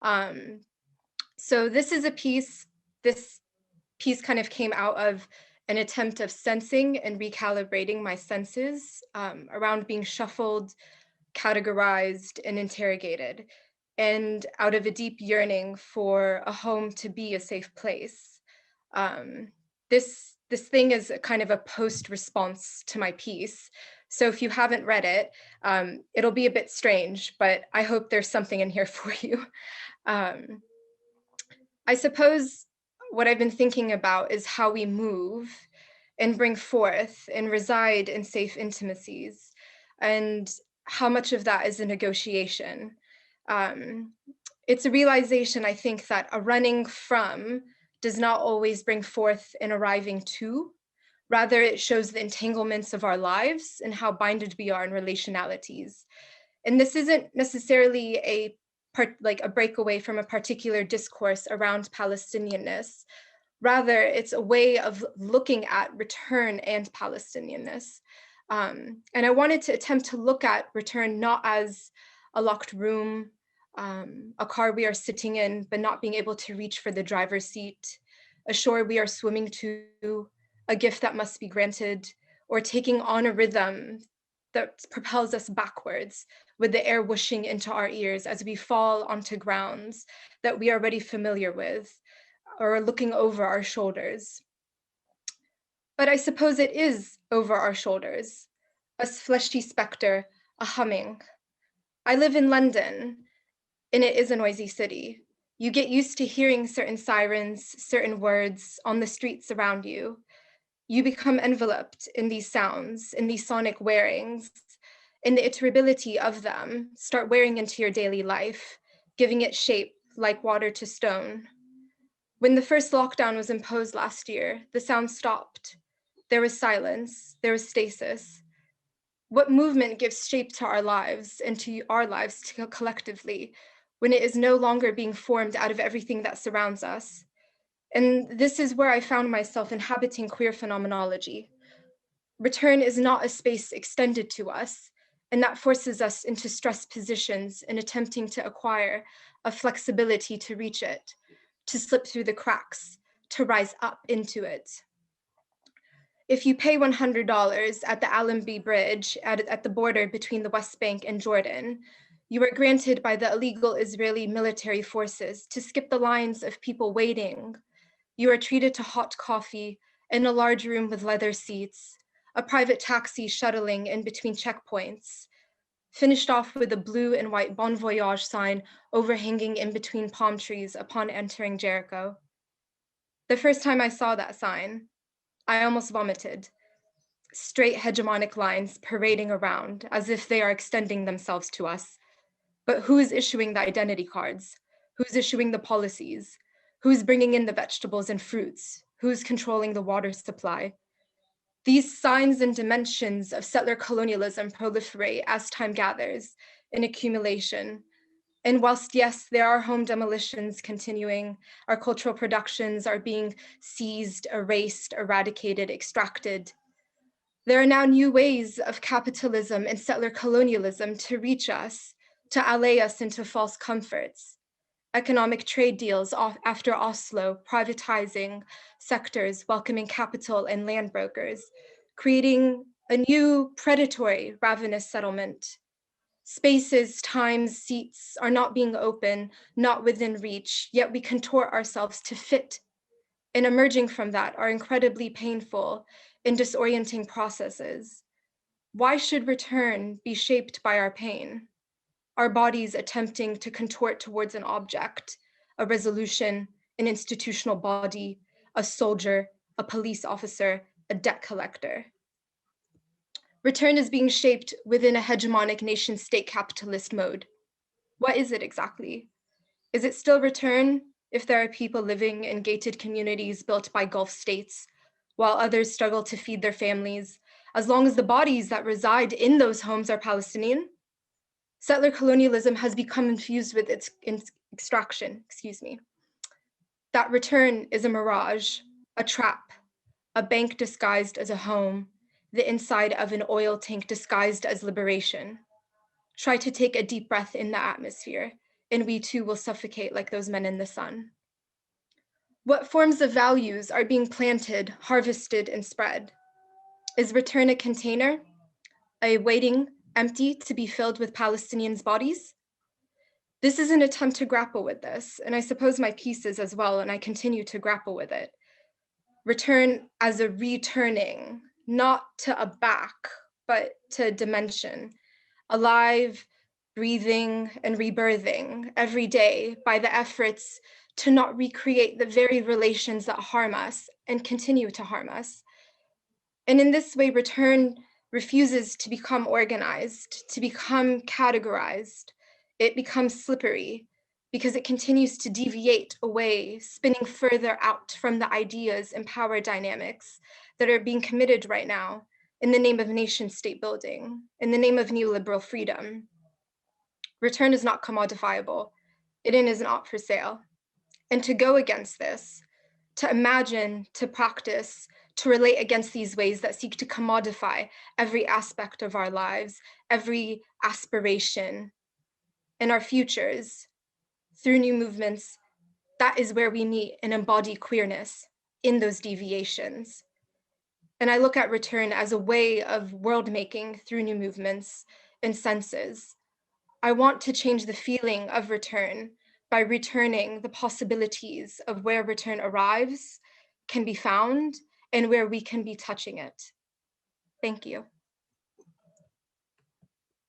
Um, so this piece kind of came out of an attempt of sensing and recalibrating my senses around being shuffled, categorized, and interrogated, and out of a deep yearning for a home to be a safe place. Um, this thing is a kind of a post response to my piece. So if you haven't read it, it'll be a bit strange, but I hope there's something in here for you. Um, I suppose what I've been thinking about is how we move and bring forth and reside in safe intimacies, and how much of that is a negotiation. Um, it's a realization, I think, that a running from does not always bring forth an arriving to. Rather, it shows the entanglements of our lives and how binded we are in relationalities. And this isn't necessarily like a breakaway from a particular discourse around Palestinianness. Rather, it's a way of looking at return and Palestinianness. And I wanted to attempt to look at return not as a locked room, a car we are sitting in but not being able to reach for the driver's seat, a shore we are swimming to, a gift that must be granted, or taking on a rhythm that propels us backwards with the air whooshing into our ears as we fall onto grounds that we are already familiar with, or looking over our shoulders. But I suppose it is over our shoulders, a fleshy specter, a humming. I live in London, and it is a noisy city. You get used to hearing certain sirens, certain words on the streets around you. You become enveloped in these sounds, in these sonic wearings, and the iterability of them start wearing into your daily life, giving it shape like water to stone. When the first lockdown was imposed last year, the sound stopped. There was silence, there was stasis. What movement gives shape to our lives and to our lives collectively when it is no longer being formed out of everything that surrounds us? And this is where I found myself inhabiting queer phenomenology. Return is not a space extended to us, and that forces us into stress positions in attempting to acquire a flexibility to reach it, to slip through the cracks, to rise up into it. If you pay $100 at the Allenby Bridge at the border between the West Bank and Jordan, you are granted by the illegal Israeli military forces to skip the lines of people waiting. You are treated to hot coffee in a large room with leather seats, a private taxi shuttling in between checkpoints, finished off with a blue and white Bon Voyage sign overhanging in between palm trees upon entering Jericho. The first time I saw that sign, I almost vomited. Straight hegemonic lines parading around as if they are extending themselves to us. But who is issuing the identity cards? Who's issuing the policies? Who's bringing in the vegetables and fruits? Who's controlling the water supply? These signs and dimensions of settler colonialism proliferate as time gathers in accumulation. And whilst, yes, there are home demolitions continuing, our cultural productions are being seized, erased, eradicated, extracted, there are now new ways of capitalism and settler colonialism to reach us, to allay us into false comforts. Economic trade deals after Oslo, privatizing sectors, welcoming capital and land brokers, creating a new predatory, ravenous settlement. Spaces, times, seats are not being open, not within reach, yet we contort ourselves to fit, and emerging from that are incredibly painful and disorienting processes. Why should return be shaped by our pain? Our bodies attempting to contort towards an object, a resolution, an institutional body, a soldier, a police officer, a debt collector. Return is being shaped within a hegemonic nation state capitalist mode. What is it exactly? Is it still return if there are people living in gated communities built by Gulf states, while others struggle to feed their families, as long as the bodies that reside in those homes are Palestinian? Settler colonialism has become infused with its extraction, That return is a mirage, a trap, a bank disguised as a home, the inside of an oil tank disguised as liberation. Try to take a deep breath in the atmosphere. and we too will suffocate like those men in the sun. What forms of values are being planted, harvested, and spread? Is return a container, a waiting empty to be filled with Palestinians' bodies? This is an attempt to grapple with this, and I suppose my piece is as well, and I continue to grapple with it. Return as a returning, not to a back, but to a dimension, alive, breathing, and rebirthing every day by the efforts to not recreate the very relations that harm us and continue to harm us. And in this way, return refuses to become organized, to become categorized. It becomes slippery because it continues to deviate away, spinning further out from the ideas and power dynamics that are being committed right now in the name of nation state building, in the name of neoliberal freedom. Return is not commodifiable. It is not for sale. And to go against this, to imagine, to practice, to relate against these ways that seek to commodify every aspect of our lives, every aspiration, and our futures through new movements, that is where we meet and embody queerness in those deviations. And I look at return as a way of world making through new movements and senses. I want to change the feeling of return by returning the possibilities of where return arrives, can be found, and where we can be touching it. Thank you.